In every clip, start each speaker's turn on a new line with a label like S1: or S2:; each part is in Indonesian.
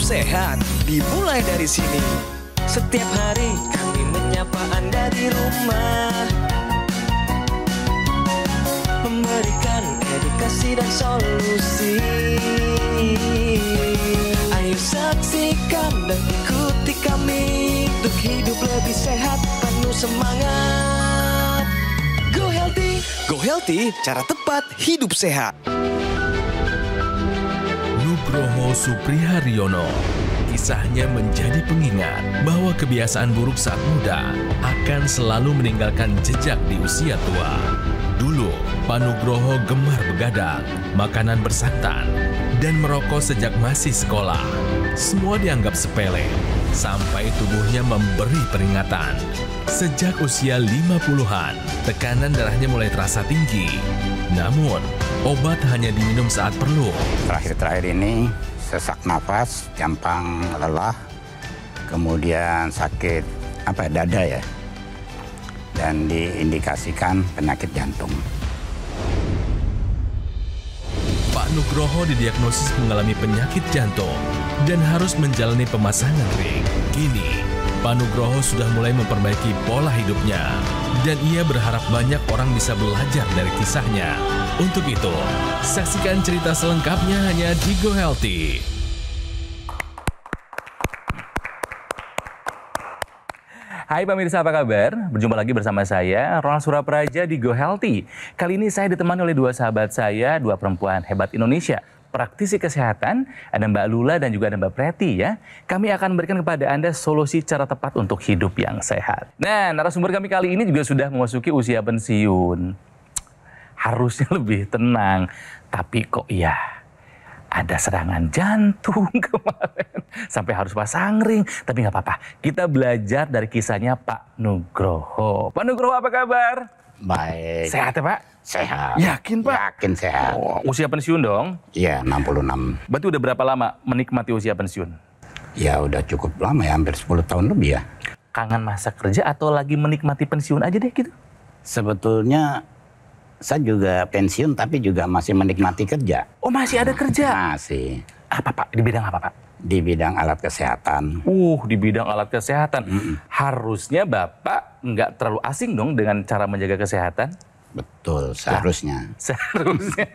S1: sehat dimulai dari sini. Setiap hari kami menyapa Anda di rumah, memberikan edukasi dan solusi. Ayo saksikan dan ikuti kami untuk hidup lebih sehat, penuh semangat. Go Healthy, cara tepat hidup sehat.
S2: Nugroho Supriharyono. Kisahnya menjadi pengingat bahwa kebiasaan buruk saat muda akan selalu meninggalkan jejak di usia tua. Dulu, Pak Nugroho gemar begadang, makanan bersantan, dan merokok sejak masih sekolah. Semua dianggap sepele, sampai tubuhnya memberi peringatan. Sejak usia 50-an, tekanan darahnya mulai terasa tinggi. Namun, obat hanya diminum saat perlu.
S3: Terakhir-terakhir ini, sesak nafas, gampang lelah, kemudian sakit dada ya, dan diindikasikan penyakit jantung.
S2: Pak Nugroho didiagnosis mengalami penyakit jantung dan harus menjalani pemasangan ring. Kini, Pak Nugroho sudah mulai memperbaiki pola hidupnya dan ia berharap banyak orang bisa belajar dari kisahnya. Untuk itu, saksikan cerita selengkapnya hanya di Go Healthy.
S4: Hai pemirsa, apa kabar? Berjumpa lagi bersama saya, Ronald Surapraja di Go Healthy. Kali ini saya ditemani oleh dua sahabat saya, dua perempuan hebat Indonesia, praktisi kesehatan, ada Mbak Lula dan juga ada Mbak Preti ya. Kami akan memberikan kepada Anda solusi cara tepat untuk hidup yang sehat. Nah, narasumber kami kali ini juga sudah memasuki usia pensiun. Harusnya lebih tenang, tapi kok ya ada serangan jantung kemarin. Sampai harus pasang ring, tapi nggak apa-apa. Kita belajar dari kisahnya Pak Nugroho. Pak Nugroho, apa kabar?
S3: Baik.
S4: Sehat ya Pak?
S3: Sehat.
S4: Yakin Pak?
S3: Yakin sehat.
S4: Oh, usia pensiun dong?
S3: Iya, 66.
S4: Berarti udah berapa lama menikmati usia pensiun?
S3: Ya udah cukup lama ya, hampir 10 tahun lebih ya.
S4: Kangen masa kerja atau lagi menikmati pensiun aja deh gitu?
S3: Sebetulnya saya juga pensiun tapi juga masih menikmati kerja.
S4: Oh, masih ada kerja?
S3: Masih.
S4: Apa Pak? Di bidang apa Pak?
S3: Di bidang alat kesehatan.
S4: Di bidang alat kesehatan. Harusnya Bapak nggak terlalu asing dong dengan cara menjaga kesehatan?
S3: Betul, seharusnya.
S4: Seharusnya.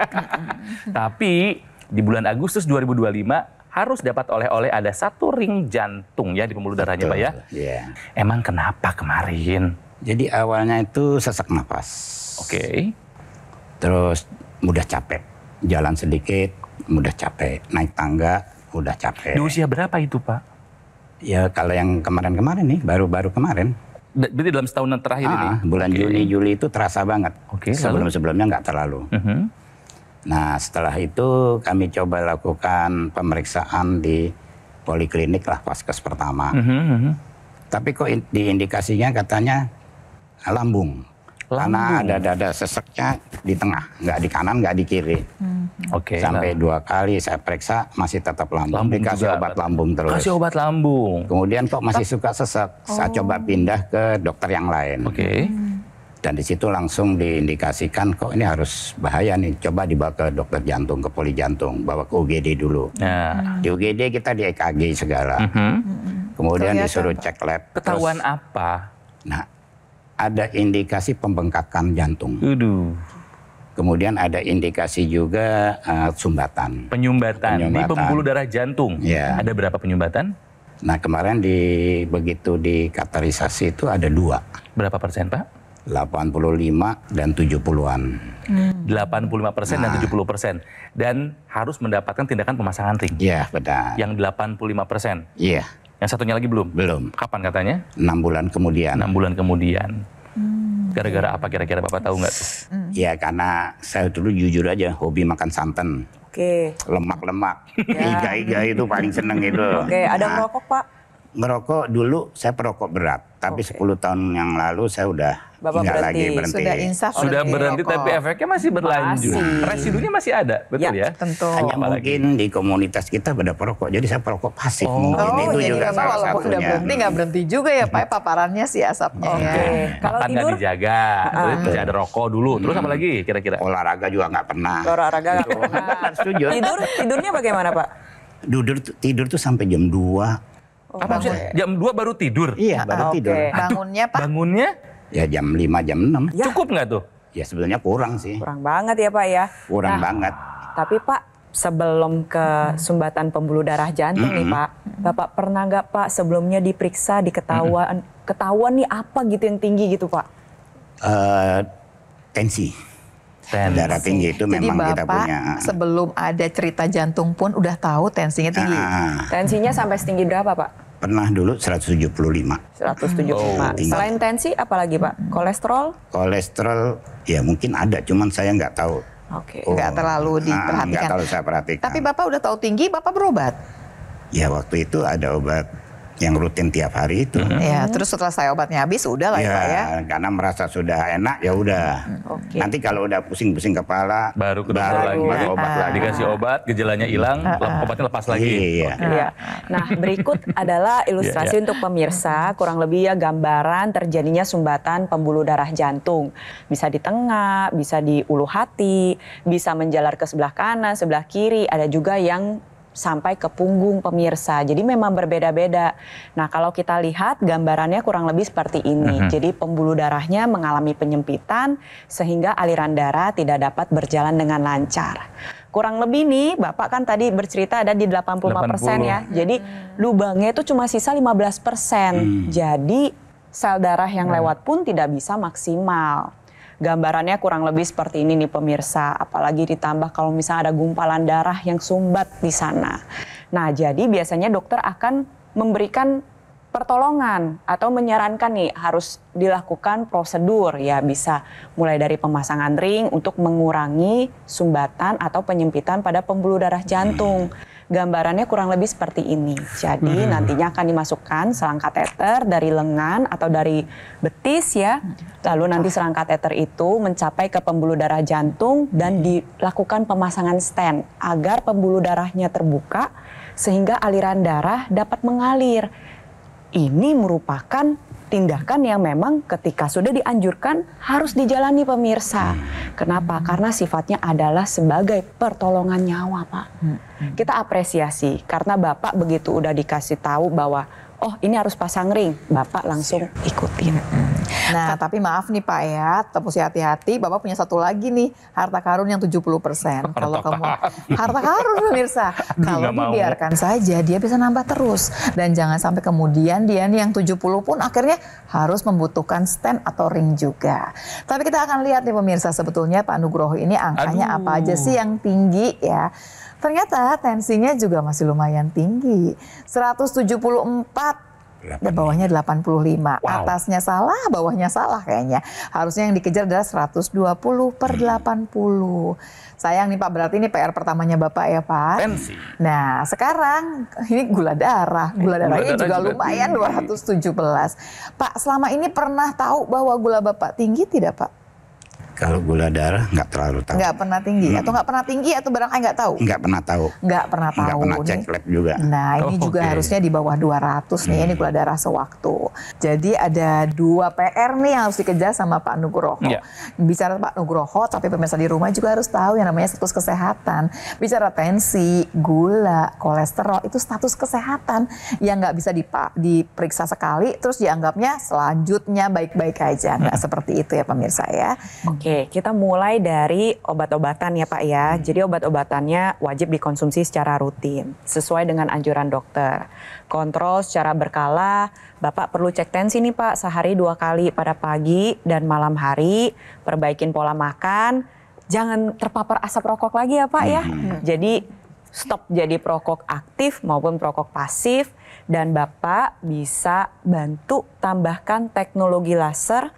S4: Tapi di bulan Agustus 2025 harus dapat oleh-oleh ada 1 ring jantung ya di pembuluh darahnya Pak ya?
S3: Iya.
S4: Emang kenapa kemarin?
S3: Jadi awalnya itu sesak nafas.
S4: Oke.
S3: Terus mudah capek. Jalan sedikit, mudah capek. Naik tangga, udah capek.
S4: Di usia berapa itu Pak?
S3: Ya kalau yang kemarin-kemarin nih, baru-baru kemarin.
S4: Berarti dalam setahunan terakhir ini?
S3: Bulan Juni, Juli itu terasa banget.
S4: Oke,
S3: Sebelum-sebelumnya nggak terlalu. Nah setelah itu kami coba lakukan pemeriksaan di poliklinik lah, Vaskes pertama. Tapi kok diindikasinya katanya lambung. Karena ada dada seseknya di tengah, nggak di kanan, nggak di kiri.
S4: Oke.
S3: Sampai 2 kali saya periksa masih tetap lambung. Dikasih obat lambung terus.
S4: Kasih obat lambung.
S3: Kemudian kok masih suka sesek. Saya coba pindah ke dokter yang lain.
S4: Oke.
S3: Dan di situ langsung diindikasikan kok ini harus bahaya nih. Coba dibawa ke dokter jantung, ke poli jantung, bawa ke UGD dulu.
S4: Nah.
S3: Di UGD kita di EKG segala. Kemudian disuruh cek lab.
S4: Ketahuan
S3: terus,
S4: apa?
S3: Nah, ada indikasi pembengkakan jantung. Kemudian ada indikasi juga sumbatan.
S4: Penyumbatan di pembuluh darah jantung.
S3: Ya.
S4: Ada berapa penyumbatan?
S3: Nah kemarin begitu dikateterisasi itu ada 2.
S4: Berapa persen Pak?
S3: 85 dan 70-an.
S4: 85% dan 70%. Dan harus mendapatkan tindakan pemasangan ring.
S3: Iya benar.
S4: Yang 85%.
S3: Iya.
S4: Yang satunya lagi belum?
S3: Belum.
S4: Kapan katanya?
S3: 6 bulan kemudian.
S4: 6 bulan kemudian. Gara-gara apa kira-kira Bapak tahu nggak tuh?
S3: Ya karena saya dulu jujur aja hobi makan santan.
S5: Oke.
S3: Lemak-lemak. Iga-iga itu paling seneng itu.
S5: Oke, ada merokok Pak?
S3: Ngerokok dulu saya perokok berat. Tapi 10 tahun yang lalu saya udah
S5: Bapak
S3: nggak
S5: berhenti.
S3: lagi berhenti.
S5: Sudah insaf.
S4: Sudah berhenti
S5: merokok.
S4: tapi efeknya masih berlanjut.
S5: Masih.
S4: Residunya masih ada, betul ya?
S5: Tentu.
S3: Hanya
S4: Apalagi?
S3: mungkin di komunitas kita pada perokok. Jadi saya perokok pasif mungkin.
S5: Oh,
S3: Itu
S5: jadi
S3: juga
S5: memang
S3: salah
S5: walaupun udah
S3: satunya.
S5: berhenti nggak berhenti juga ya Pak, paparannya si asapnya ya. Kalau
S4: Makan nggak
S5: tidur,
S4: dijaga, terus masih ada rokok dulu. Terus apa lagi kira-kira?
S3: Olahraga juga nggak pernah.
S5: olahraga nggak pernah.
S3: Setuju.
S5: Tidurnya bagaimana Pak?
S3: Tidur tuh sampai jam 2.
S4: Apa maksudnya? Jam 2 baru tidur?
S3: Iya, baru tidur.
S5: Bangunnya Pak?
S4: Bangunnya?
S3: Ya jam 5, jam 6.
S4: Ya. Cukup nggak tuh?
S3: Ya sebetulnya kurang sih.
S6: Kurang banget ya Pak ya.
S3: Kurang banget.
S6: Tapi Pak, sebelum ke sumbatan pembuluh darah jantung nih Pak, Bapak pernah nggak Pak sebelumnya diperiksa, ketahuan nih apa gitu yang tinggi gitu Pak?
S3: Tensi. Darah tinggi itu
S5: Jadi
S3: memang kita
S5: Bapak
S3: punya.
S5: sebelum ada cerita jantung pun udah tahu tensinya tinggi.
S6: Tensinya sampai setinggi berapa Pak?
S3: Pernah dulu 175.
S6: 175.
S3: tinggi.
S6: Selain tensi apalagi Pak? Kolesterol?
S3: Kolesterol ya mungkin ada, cuman saya nggak tahu.
S6: Oke.
S5: Nggak terlalu diperhatikan.
S3: Nggak terlalu saya perhatikan.
S5: Tapi Bapak udah tahu tinggi, Bapak berobat?
S3: Ya waktu itu ada obat yang rutin tiap hari itu.
S5: Ya, terus setelah saya obatnya habis, udah lah ya Pak ya.
S3: Karena merasa sudah enak ya udah.
S6: Oke.
S3: Nanti kalau udah pusing-pusing kepala,
S4: Baru ke dokter lagi.
S3: baru obat lagi.
S4: Dikasih obat, gejalanya hilang, obatnya lepas lagi.
S3: Iya.
S6: Iya. Nah, berikut adalah ilustrasi untuk pemirsa, kurang lebih ya gambaran terjadinya sumbatan pembuluh darah jantung. Bisa di tengah, bisa di ulu hati, bisa menjalar ke sebelah kanan, sebelah kiri, ada juga yang sampai ke punggung pemirsa. Jadi memang berbeda-beda. Nah, kalau kita lihat gambarannya kurang lebih seperti ini. Jadi pembuluh darahnya mengalami penyempitan sehingga aliran darah tidak dapat berjalan dengan lancar. Kurang lebih nih, Bapak kan tadi bercerita ada di 85% ya. Jadi lubangnya itu cuma sisa 15%. Jadi sel darah yang lewat pun tidak bisa maksimal. Gambarannya kurang lebih seperti ini nih pemirsa, apalagi ditambah kalau misalnya ada gumpalan darah yang sumbat di sana. Nah, jadi biasanya dokter akan memberikan pertolongan atau menyarankan nih harus dilakukan prosedur ya, bisa mulai dari pemasangan ring untuk mengurangi sumbatan atau penyempitan pada pembuluh darah jantung. Gambarannya kurang lebih seperti ini. Jadi nantinya akan dimasukkan selang kateter dari lengan atau dari betis ya. Lalu nanti selang kateter itu mencapai ke pembuluh darah jantung dan dilakukan pemasangan stent agar pembuluh darahnya terbuka sehingga aliran darah dapat mengalir. Ini merupakan tindakan yang memang ketika sudah dianjurkan harus dijalani pemirsa. Kenapa? Karena sifatnya adalah sebagai pertolongan nyawa, Pak. Kita apresiasi karena Bapak begitu udah dikasih tahu bahwa oh ini harus pasang ring, Bapak langsung ikutin.
S5: Nah, tapi maaf nih Pak ya, tetap mesti hati-hati. Bapak punya satu lagi nih, harta karun yang 70%. Kalau kamu harta karun pemirsa, kalau dibiarkan saja dia bisa nambah terus. Dan jangan sampai kemudian dia nih yang 70 pun akhirnya harus membutuhkan stent atau ring juga. Tapi kita akan lihat nih pemirsa, sebetulnya Pak Nugroho ini angkanya apa aja sih yang tinggi ya. Ternyata tensinya juga masih lumayan tinggi, 174. Dan bawahnya 85, atasnya salah, bawahnya salah kayaknya. Harusnya yang dikejar adalah 120/80. Sayang nih Pak, berarti ini PR pertamanya Bapak ya Pak.
S4: Tensi.
S5: Nah sekarang ini gula darah. Gula darahnya juga lumayan 217. Pak, selama ini pernah tahu bahwa gula Bapak tinggi tidak Pak?
S3: Kalau gula darah nggak terlalu tahu.
S5: Nggak pernah tinggi atau nggak pernah tinggi atau barangkali nggak tahu?
S3: Nggak pernah tahu.
S5: Nggak pernah tahu.
S3: Nggak pernah cek lab juga.
S5: Nah ini juga harusnya di bawah 200 nih, ini gula darah sewaktu. Jadi ada 2 PR nih yang harus dikejar sama Pak Nugroho. Bicara Pak Nugroho, tapi pemirsa di rumah juga harus tahu yang namanya status kesehatan. Bicara tensi, gula, kolesterol, itu status kesehatan yang nggak bisa diperiksa sekali, terus dianggapnya selanjutnya baik-baik aja. Nggak seperti itu ya pemirsa ya.
S6: Oke, kita mulai dari obat-obatan ya Pak ya. Jadi obat-obatannya wajib dikonsumsi secara rutin, sesuai dengan anjuran dokter. Kontrol secara berkala, Bapak perlu cek tensi nih Pak, sehari 2 kali pada pagi dan malam hari. Perbaikin pola makan, jangan terpapar asap rokok lagi ya Pak ya. Jadi stop jadi perokok aktif maupun perokok pasif. Dan Bapak bisa bantu tambahkan teknologi laser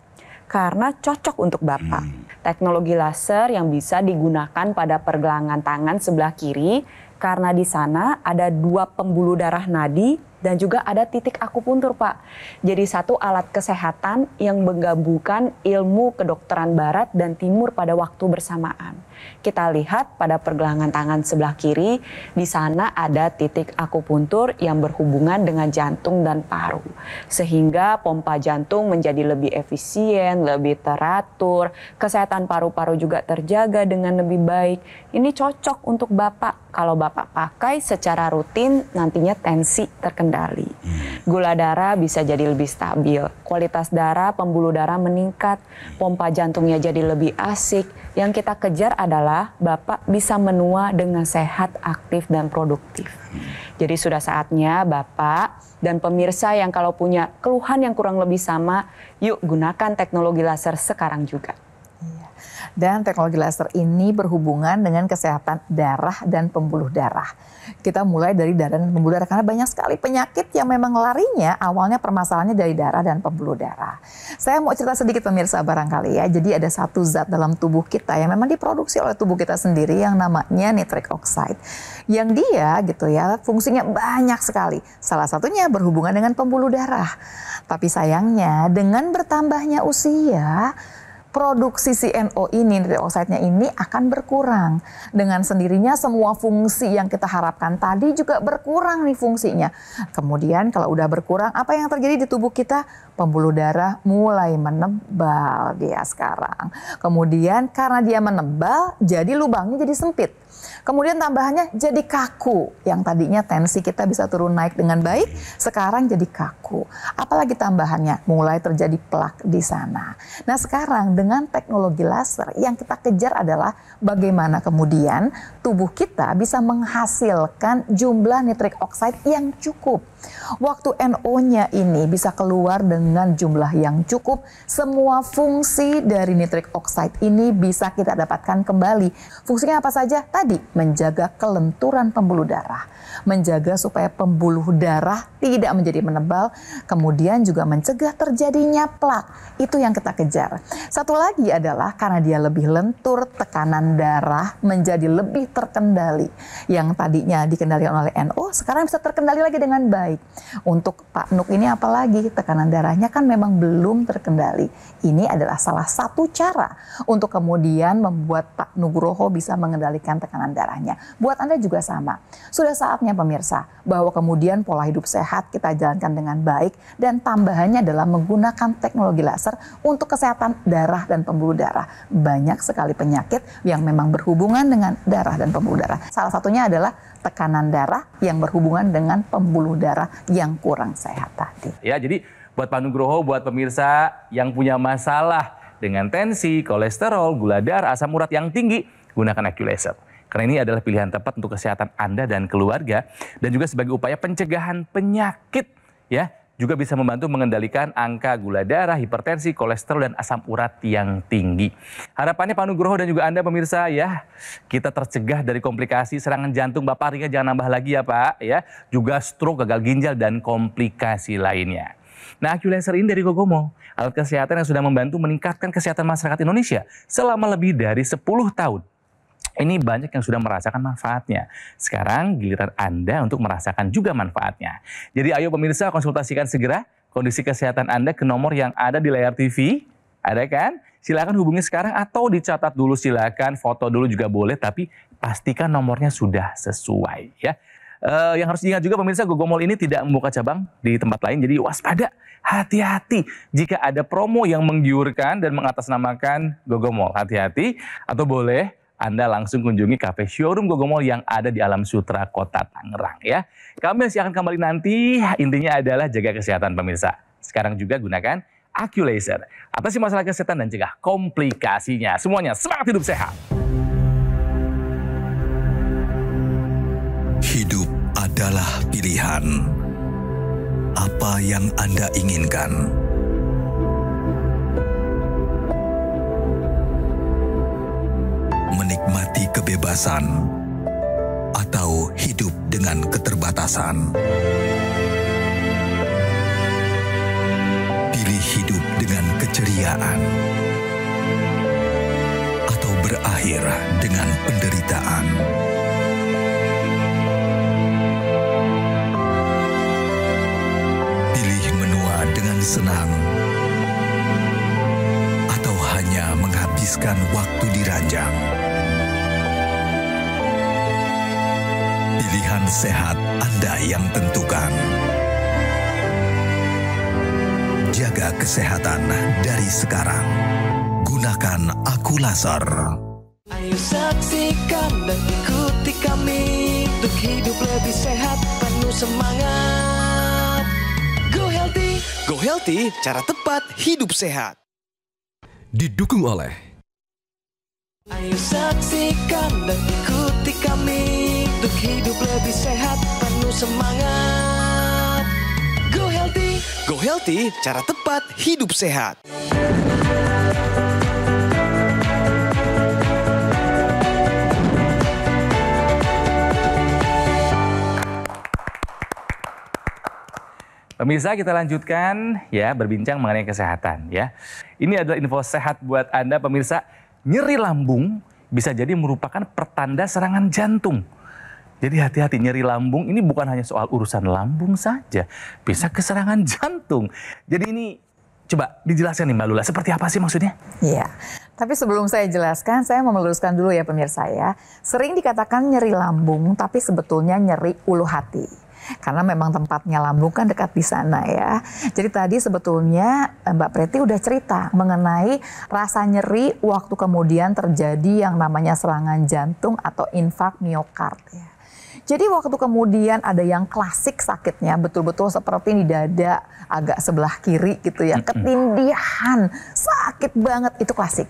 S6: karena cocok untuk Bapak. Teknologi laser yang bisa digunakan pada pergelangan tangan sebelah kiri karena di sana ada 2 pembuluh darah nadi dan juga ada titik akupuntur Pak. Jadi satu alat kesehatan yang menggabungkan ilmu kedokteran barat dan timur pada waktu bersamaan. Kita lihat pada pergelangan tangan sebelah kiri, di sana ada titik akupuntur yang berhubungan dengan jantung dan paru. Sehingga pompa jantung menjadi lebih efisien, lebih teratur, kesehatan paru-paru juga terjaga dengan lebih baik. Ini cocok untuk Bapak. Kalau Bapak pakai secara rutin, nantinya tensi terkendali. Gula darah bisa jadi lebih stabil, kualitas darah, pembuluh darah meningkat, pompa jantungnya jadi lebih asik. Yang kita kejar adalah Bapak bisa menua dengan sehat, aktif, dan produktif. Jadi sudah saatnya Bapak dan pemirsa yang kalau punya keluhan yang kurang lebih sama, yuk gunakan teknologi laser sekarang juga.
S5: Dan teknologi laser ini berhubungan dengan kesehatan darah dan pembuluh darah. Kita mulai dari darah dan pembuluh darah karena banyak sekali penyakit yang memang larinya awalnya permasalahannya dari darah dan pembuluh darah. Saya mau cerita sedikit pemirsa barangkali ya. Jadi ada satu zat dalam tubuh kita yang memang diproduksi oleh tubuh kita sendiri yang namanya nitric oxide. Yang dia gitu ya fungsinya banyak sekali. Salah satunya berhubungan dengan pembuluh darah. Tapi sayangnya dengan bertambahnya usia, produksi si NO ini, nitric oxide-nya ini akan berkurang. Dengan sendirinya semua fungsi yang kita harapkan tadi juga berkurang nih fungsinya. Kemudian kalau udah berkurang, apa yang terjadi di tubuh kita? Pembuluh darah mulai menebal dia sekarang. Kemudian karena dia menebal, jadi lubangnya jadi sempit. Kemudian tambahannya jadi kaku. Yang tadinya tensi kita bisa turun naik dengan baik, sekarang jadi kaku. Apalagi tambahannya, mulai terjadi plak di sana. Nah sekarang dengan teknologi laser yang kita kejar adalah bagaimana kemudian tubuh kita bisa menghasilkan jumlah nitric oxide yang cukup. Waktu NO-nya ini bisa keluar dengan jumlah yang cukup, semua fungsi dari nitric oxide ini bisa kita dapatkan kembali. Fungsinya apa saja? Tadi, menjaga kelenturan pembuluh darah, menjaga supaya pembuluh darah tidak menjadi menebal, kemudian juga mencegah terjadinya plak. Itu yang kita kejar. Satu lagi adalah karena dia lebih lentur, tekanan darah menjadi lebih terkendali. Yang tadinya dikendalikan oleh NO, sekarang bisa terkendali lagi dengan baik. Untuk Pak Nuk ini apalagi tekanan darahnya kan memang belum terkendali. Ini adalah salah satu cara untuk kemudian membuat Pak Nugroho bisa mengendalikan tekanan darahnya. Buat Anda juga sama. Sudah saatnya pemirsa bahwa kemudian pola hidup sehat kita jalankan dengan baik dan tambahannya adalah menggunakan teknologi laser untuk kesehatan darah dan pembuluh darah. Banyak sekali penyakit yang memang berhubungan dengan darah dan pembuluh darah. Salah satunya adalah tekanan darah yang berhubungan dengan pembuluh darah yang kurang sehat tadi.
S4: Ya, jadi buat Pak Nugroho, buat pemirsa yang punya masalah dengan tensi, kolesterol, gula darah, asam urat yang tinggi, gunakan AccuLaser. Karena ini adalah pilihan tepat untuk kesehatan Anda dan keluarga dan juga sebagai upaya pencegahan penyakit ya. Juga bisa membantu mengendalikan angka gula darah, hipertensi, kolesterol, dan asam urat yang tinggi. Harapannya Pak Nugroho dan juga Anda pemirsa ya, kita tercegah dari komplikasi serangan jantung, Bapak ringan jangan nambah lagi ya Pak ya. Juga stroke, gagal ginjal, dan komplikasi lainnya. Nah, AccuLaser ini dari Gogomo, alat kesehatan yang sudah membantu meningkatkan kesehatan masyarakat Indonesia selama lebih dari 10 tahun. Ini banyak yang sudah merasakan manfaatnya. Sekarang giliran Anda untuk merasakan juga manfaatnya. Jadi ayo pemirsa konsultasikan segera kondisi kesehatan Anda ke nomor yang ada di layar TV. Ada kan? Silakan hubungi sekarang atau dicatat dulu silakan, foto dulu juga boleh, tapi pastikan nomornya sudah sesuai ya. Yang harus diingat juga pemirsa, Gogomall ini tidak membuka cabang di tempat lain, jadi waspada, hati-hati jika ada promo yang menggiurkan dan mengatasnamakan Gogomall. Hati-hati, atau boleh Anda langsung kunjungi kafe showroom Gogomall yang ada di Alam Sutra, Kota Tangerang ya. Kami masih akan kembali nanti, intinya adalah jaga kesehatan pemirsa. Sekarang juga gunakan AccuLaser. Atasi masalah kesehatan dan cegah komplikasinya. Semuanya semangat hidup sehat.
S7: Hidup adalah pilihan. Apa yang Anda inginkan? Menikmati kebebasan atau hidup dengan keterbatasan. Pilih hidup dengan keceriaan atau berakhir dengan penderitaan. Pilih menua dengan senang atau hanya menghabiskan waktu di ranjang. Pilihan sehat Anda yang tentukan. Jaga kesehatan dari sekarang. Gunakan Aku Laser.
S1: Ayo saksikan dan ikuti kami untuk hidup lebih sehat, penuh semangat. Go Healthy, cara tepat hidup sehat.
S8: Didukung oleh
S1: Ayo saksikan dan ikuti kami untuk hidup lebih sehat, penuh semangat. Go Healthy, cara tepat hidup sehat.
S4: Pemirsa, kita lanjutkan ya berbincang mengenai kesehatan ya. Ini adalah info sehat buat Anda pemirsa. Nyeri lambung bisa jadi merupakan pertanda serangan jantung. Jadi hati-hati, nyeri lambung ini bukan hanya soal urusan lambung saja, bisa ke serangan jantung. Jadi ini coba dijelaskan nih Mbak Lula, seperti apa sih maksudnya?
S5: Iya, tapi sebelum saya jelaskan, saya mau meluruskan dulu ya pemirsa ya. Sering dikatakan nyeri lambung, tapi sebetulnya nyeri ulu hati. Karena memang tempatnya lambung kan dekat di sana ya. Jadi tadi sebetulnya Mbak Preti udah cerita mengenai rasa nyeri waktu kemudian terjadi yang namanya serangan jantung atau infark miokard ya. Jadi waktu kemudian ada yang klasik sakitnya betul-betul seperti di dada agak sebelah kiri gitu ya. Ketindihan, sakit banget, itu klasik.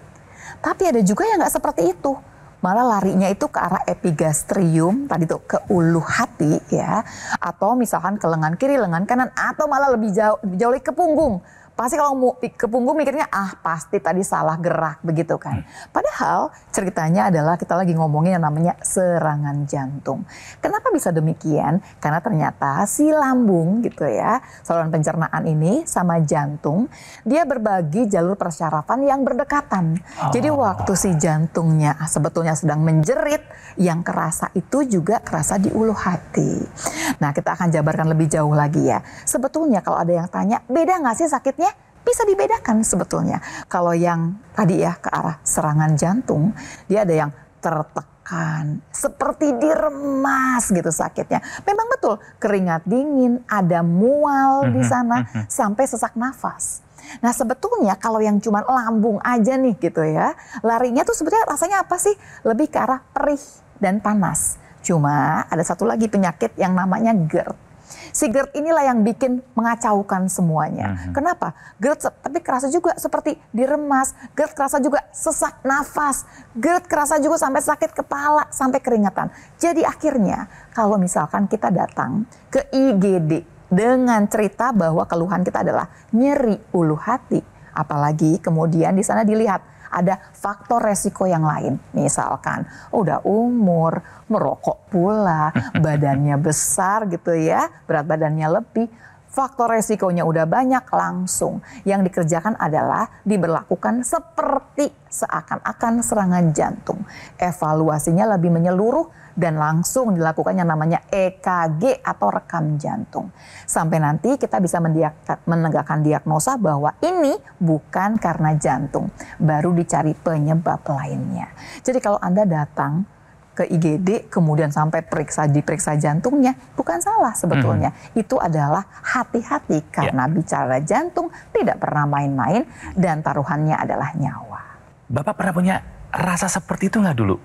S5: Tapi ada juga yang nggak seperti itu. Malah larinya itu ke arah epigastrium, tadi tuh ke ulu hati ya. Atau misalkan ke lengan kiri, lengan kanan, atau malah lebih jauh lagi ke punggung. Pasti kalau mau ke punggung mikirnya, pasti tadi salah gerak begitu kan. Padahal ceritanya adalah kita lagi ngomongin yang namanya serangan jantung. Kenapa bisa demikian? Karena ternyata si lambung gitu ya, saluran pencernaan ini sama jantung, dia berbagi jalur persyarafan yang berdekatan. Jadi waktu si jantungnya sebetulnya sedang menjerit, yang kerasa itu juga kerasa di ulu hati. Nah, kita akan jabarkan lebih jauh lagi ya. Sebetulnya kalau ada yang tanya, beda nggak sih sakitnya? Bisa dibedakan sebetulnya. Kalau yang tadi ya ke arah serangan jantung, dia ada yang tertekan, seperti diremas gitu sakitnya. Memang betul, keringat dingin, ada mual di sana, sampai sesak nafas. Nah sebetulnya kalau yang cuma lambung aja nih gitu ya, larinya tuh sebetulnya rasanya apa sih? Lebih ke arah perih dan panas. Cuma ada satu lagi penyakit yang namanya GERD. Si GERD inilah yang bikin mengacaukan semuanya. Kenapa? GERD tapi kerasa juga seperti diremas, GERD kerasa juga sesak nafas, GERD kerasa juga sampai sakit kepala, sampai keringetan. Jadi akhirnya kalau misalkan kita datang ke IGD dengan cerita bahwa keluhan kita adalah nyeri ulu hati, apalagi kemudian di sana dilihat ada faktor resiko yang lain. Misalkan udah umur, merokok pula, badannya besar gitu ya, berat badannya lebih, faktor resikonya udah banyak, langsung yang dikerjakan adalah diberlakukan seperti seakan-akan serangan jantung. Evaluasinya lebih menyeluruh dan langsung dilakukan yang namanya EKG atau rekam jantung. Sampai nanti kita bisa menegakkan diagnosa bahwa ini bukan karena jantung. Baru dicari penyebab lainnya. Jadi kalau Anda datang ke IGD kemudian sampai diperiksa jantungnya, bukan salah sebetulnya. Itu adalah hati-hati karena bicara jantung tidak pernah main-main dan taruhannya adalah nyawa.
S4: Bapak pernah punya rasa seperti itu nggak dulu?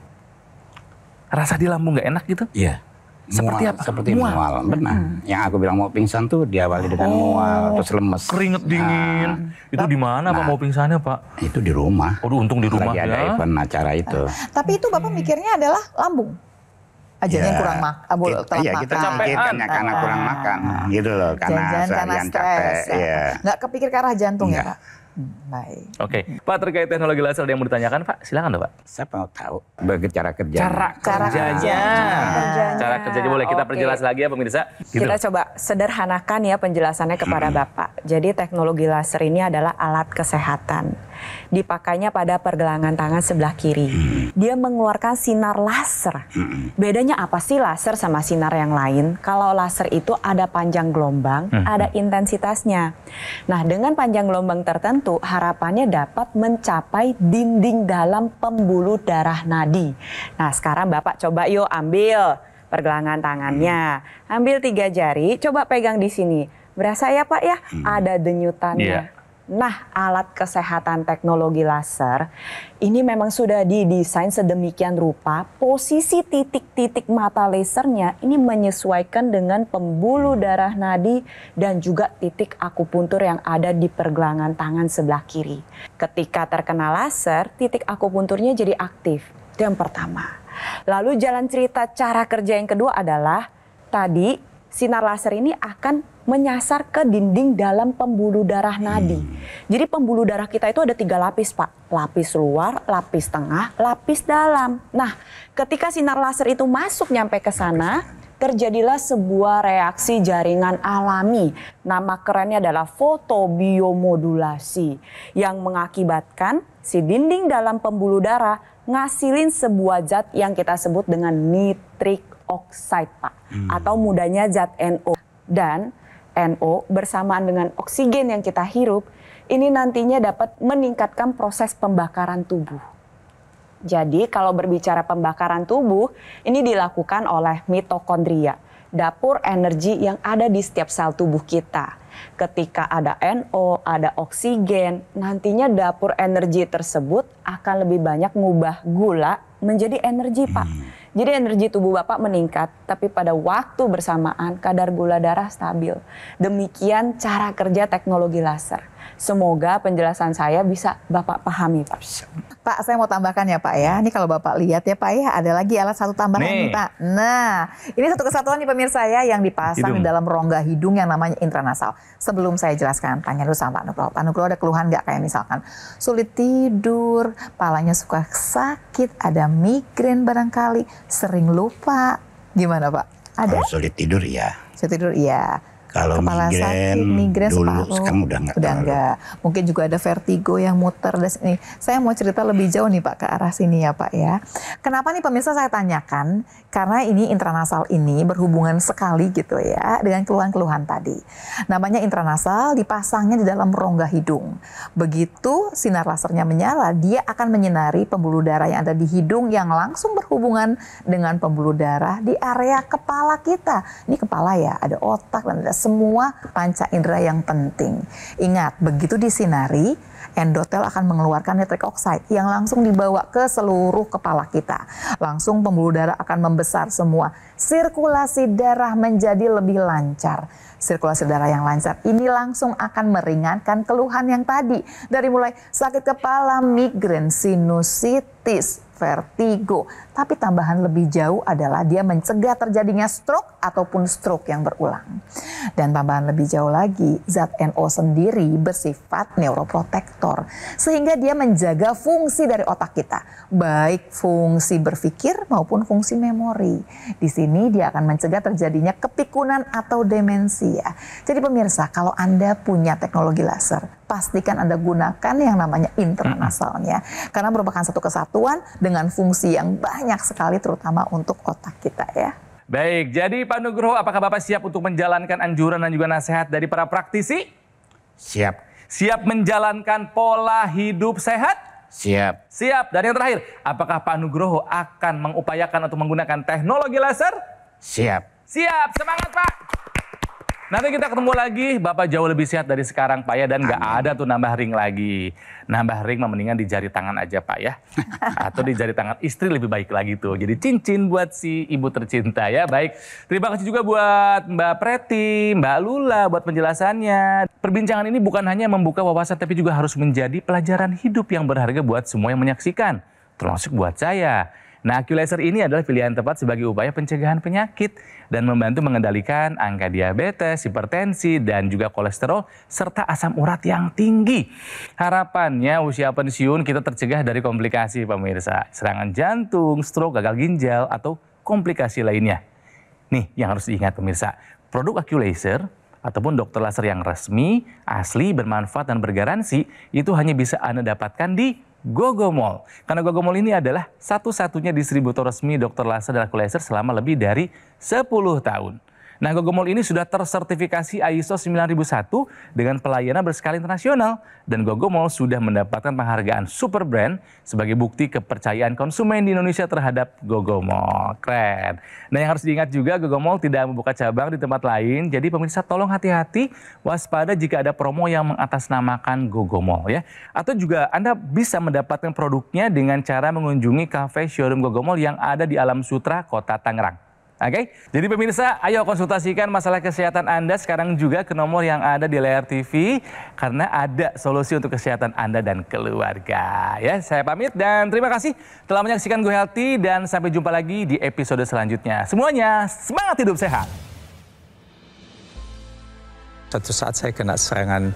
S4: Rasa di lambung nggak enak gitu?
S3: Iya.
S4: Seperti
S3: mual,
S4: apa?
S3: Seperti mual. Benar. Yang aku bilang mau pingsan tuh diawali dengan mual, terus lemes.
S4: Keringet dingin. Itu di mana Pak mau pingsannya Pak?
S3: Itu di rumah.
S4: Aduh, untung di rumah
S3: lagi ada event acara itu.
S5: Tapi itu Bapak mikirnya adalah lambung. Aja yang kurang makan.
S3: Iya, kita pikirkan karena kurang makan. Gitu loh, karena seharian capek. Iya.
S5: Nggak kepikir ke arah jantung ya Pak? Baik.
S4: Oke, Pak, terkait teknologi laser yang mau ditanyakan Pak, silakan dong Pak.
S3: Saya mau tahu cara kerjanya.
S4: Cara kerjanya. Cara kerjanya boleh kita perjelas lagi ya pemirsa. Gitu.
S6: Kita coba sederhanakan ya penjelasannya kepada Bapak. Jadi teknologi laser ini adalah alat kesehatan. Dipakainya pada pergelangan tangan sebelah kiri. Dia mengeluarkan sinar laser. Bedanya apa sih laser sama sinar yang lain? Kalau laser itu ada panjang gelombang, ada intensitasnya. Nah, dengan panjang gelombang tertentu, harapannya dapat mencapai dinding dalam pembuluh darah nadi. Nah, sekarang Bapak coba yuk ambil pergelangan tangannya. Ambil 3 jari, coba pegang di sini. Berasa ya Pak ya? Ada denyutannya. Nah, alat kesehatan teknologi laser ini memang sudah didesain sedemikian rupa, posisi titik-titik mata lasernya ini menyesuaikan dengan pembuluh darah nadi dan juga titik akupuntur yang ada di pergelangan tangan sebelah kiri. Ketika terkena laser, titik akupunturnya jadi aktif. Itu yang pertama. Lalu jalan cerita cara kerja yang kedua adalah tadi sinar laser ini akan menyasar ke dinding dalam pembuluh darah nadi. Jadi pembuluh darah kita itu ada 3 lapis Pak. Lapis luar, lapis tengah, lapis dalam. Nah, ketika sinar laser itu masuk nyampe ke sana, terjadilah sebuah reaksi jaringan alami. Nama kerennya adalah fotobiomodulasi yang mengakibatkan si dinding dalam pembuluh darah ngasilin sebuah zat yang kita sebut dengan nitric oxide Pak. Atau mudahnya zat NO. Dan NO bersamaan dengan oksigen yang kita hirup, ini nantinya dapat meningkatkan proses pembakaran tubuh. Jadi kalau berbicara pembakaran tubuh, ini dilakukan oleh mitokondria, dapur energi yang ada di setiap sel tubuh kita. Ketika ada NO, ada oksigen, nantinya dapur energi tersebut akan lebih banyak mengubah gula menjadi energi Pak. Jadi energi tubuh Bapak meningkat, tapi pada waktu bersamaan kadar gula darah stabil. Demikian cara kerja teknologi laser. Semoga penjelasan saya bisa Bapak pahami Pak.
S5: Pak, saya mau tambahkan ya Pak ya. Ini kalau Bapak lihat ya Pak ya, ada lagi alat satu tambahan nih Pak. Nah, ini satu kesatuan nih pemirsa ya yang dipasang di dalam rongga hidung yang namanya intranasal. Sebelum saya jelaskan, tanya dulu sama Pak Nugroho. Pak Nugroho ada keluhan nggak kayak misalkan sulit tidur, palanya suka sakit, ada migrain barangkali, sering lupa. Gimana Pak? Ada?
S3: Kalau sulit tidur ya.
S5: Sulit tidur iya.
S3: Kalau migrain dulu sekarang udah enggak.
S5: Mungkin juga ada vertigo yang muter. Ini saya mau cerita lebih jauh nih Pak ke arah sini ya Pak ya. Kenapa nih pemirsa saya tanyakan? Karena ini intranasal ini berhubungan sekali gitu ya dengan keluhan-keluhan tadi. Namanya intranasal dipasangnya di dalam rongga hidung. Begitu sinar lasernya menyala, dia akan menyinari pembuluh darah yang ada di hidung yang langsung berhubungan dengan pembuluh darah di area kepala kita. Ini kepala ya, ada otak dan ada semua panca indera yang penting. Ingat, begitu disinari, endotel akan mengeluarkan nitric oxide yang langsung dibawa ke seluruh kepala kita. Langsung pembuluh darah akan membesar semua. Sirkulasi darah menjadi lebih lancar. Sirkulasi darah yang lancar ini langsung akan meringankan keluhan yang tadi. Dari mulai sakit kepala, migrain, sinusitis, vertigo. Tapi tambahan lebih jauh adalah dia mencegah terjadinya stroke ataupun stroke yang berulang. Dan tambahan lebih jauh lagi, zat NO sendiri bersifat neuroprotektor. Sehingga dia menjaga fungsi dari otak kita. Baik fungsi berpikir maupun fungsi memori. Di sini dia akan mencegah terjadinya kepikunan atau demensia. Jadi pemirsa, kalau Anda punya teknologi laser, pastikan Anda gunakan yang namanya intranasalnya. Karena merupakan satu kesatuan dengan fungsi yang banyak sekali terutama untuk otak kita ya.
S4: Baik, jadi Pak Nugroho, apakah Bapak siap untuk menjalankan anjuran dan juga nasihat dari para praktisi?
S3: Siap.
S4: Siap menjalankan pola hidup sehat?
S3: Siap.
S4: Siap. Dan yang terakhir, apakah Pak Nugroho akan mengupayakan untuk menggunakan teknologi laser?
S3: Siap.
S4: Siap, semangat Pak. Nanti kita ketemu lagi, Bapak jauh lebih sehat dari sekarang Pak ya. Dan nggak ada tuh nambah ring lagi. Nambah ring mah mendingan di jari tangan aja Pak ya. Atau di jari tangan istri lebih baik lagi tuh. Jadi cincin buat si ibu tercinta ya. Baik, terima kasih juga buat Mbak Preti, Mbak Lula buat penjelasannya. Perbincangan ini bukan hanya membuka wawasan tapi juga harus menjadi pelajaran hidup yang berharga buat semua yang menyaksikan. Termasuk buat saya. Nah, AccuLaser ini adalah pilihan tepat sebagai upaya pencegahan penyakit dan membantu mengendalikan angka diabetes, hipertensi, dan juga kolesterol, serta asam urat yang tinggi. Harapannya usia pensiun kita tercegah dari komplikasi pemirsa, serangan jantung, stroke, gagal ginjal, atau komplikasi lainnya. Nih yang harus diingat pemirsa, produk AccuLaser ataupun dokter laser yang resmi, asli, bermanfaat, dan bergaransi, itu hanya bisa Anda dapatkan di Gogomall. Karena Gogomall ini adalah satu-satunya distributor resmi dokter laser dan AccuLaser selama lebih dari 10 tahun. Nah, Gogomol ini sudah tersertifikasi ISO 9001 dengan pelayanan berskala internasional. Dan Gogomol sudah mendapatkan penghargaan Super Brand sebagai bukti kepercayaan konsumen di Indonesia terhadap Gogomol. Keren. Nah, yang harus diingat juga, Gogomol tidak membuka cabang di tempat lain. Jadi pemirsa tolong hati-hati, waspada jika ada promo yang mengatasnamakan Gogomol ya. Atau juga Anda bisa mendapatkan produknya dengan cara mengunjungi kafe showroom Gogomol yang ada di Alam Sutra, Kota Tangerang. Oke, jadi pemirsa, ayo konsultasikan masalah kesehatan Anda sekarang juga ke nomor yang ada di layar TV karena ada solusi untuk kesehatan Anda dan keluarga. Ya, saya pamit dan terima kasih telah menyaksikan Go Healthy dan sampai jumpa lagi di episode selanjutnya. Semuanya semangat hidup sehat.
S9: Suatu saat saya kena serangan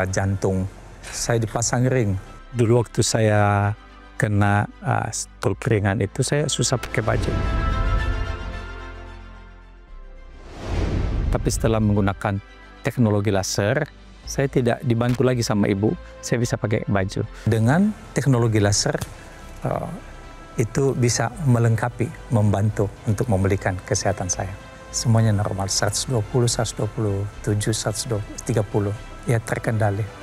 S9: jantung, saya dipasang ring. Dulu waktu saya kena stroke ringan itu saya susah pakai baju. Tapi setelah menggunakan teknologi laser, saya tidak dibantu lagi sama ibu, saya bisa pakai baju. Dengan teknologi laser, itu bisa melengkapi, membantu untuk memulihkan kesehatan saya. Semuanya normal, 120, 127, 130, ya terkendali.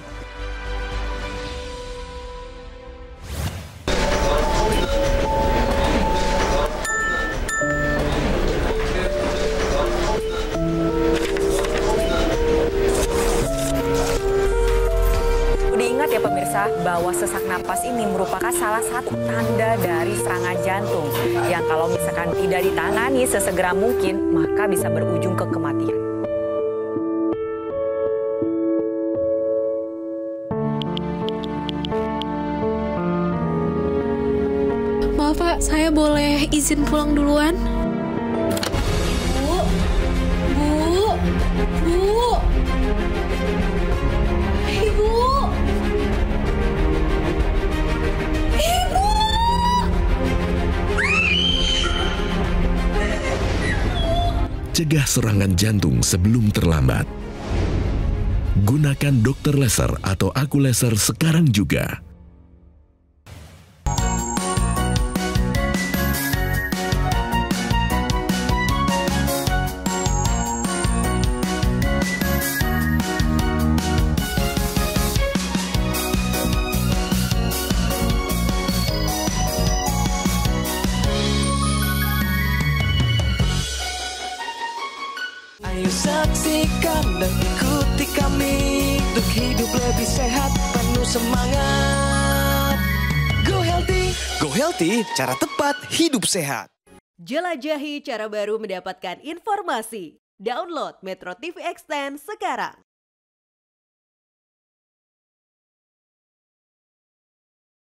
S6: Bahwa sesak napas ini merupakan salah satu tanda dari serangan jantung yang kalau misalkan tidak ditangani sesegera mungkin maka bisa berujung ke kematian.
S10: Maaf Pak, saya boleh izin pulang duluan? Bu. Ibu.
S8: Cegah serangan jantung sebelum terlambat. Gunakan dokter laser atau aku laser sekarang juga.
S1: Ayo saksikan dan ikuti kami untuk hidup lebih sehat, penuh semangat. Go Healthy, cara tepat hidup sehat.
S11: Jelajahi cara baru mendapatkan informasi. Download Metro TV Extend sekarang.